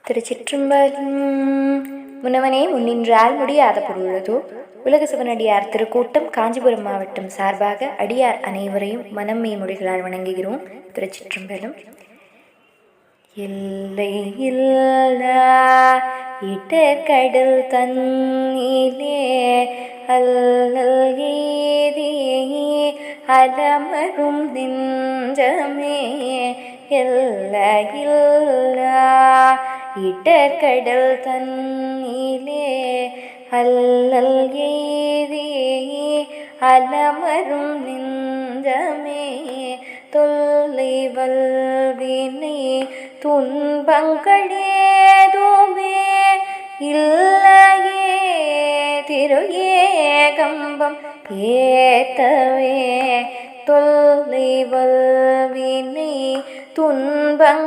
திருச்சிற்றம்பலம். முன்னவனே முன்னின்றால் முடியாத பொருளதோ உலக சிவனடியார் திருக்கூட்டம் காஞ்சிபுரம் மாவட்டம் சார்பாக அடியார் அனைவரையும் மனம் மெய்மொழிகளால் வணங்குகிறோம். திருச்சிற்றம்பலம். எல்லை இல்லா இடர்கடல் தன்னிலே அல்லல் ஏதி அலமரும் நெஞ்சமே எல்லையில்லா இடர்கடல் தன்னிலே அல்லல் ஏதி அலமரும் நெஞ்சமே தொல்லை வல்வினை துன்பங்களேதுமே இல்லையே திரு ஏகம்பம் ஏத்தவே தொல்லை வல்வினை துன்பங்களேதுமே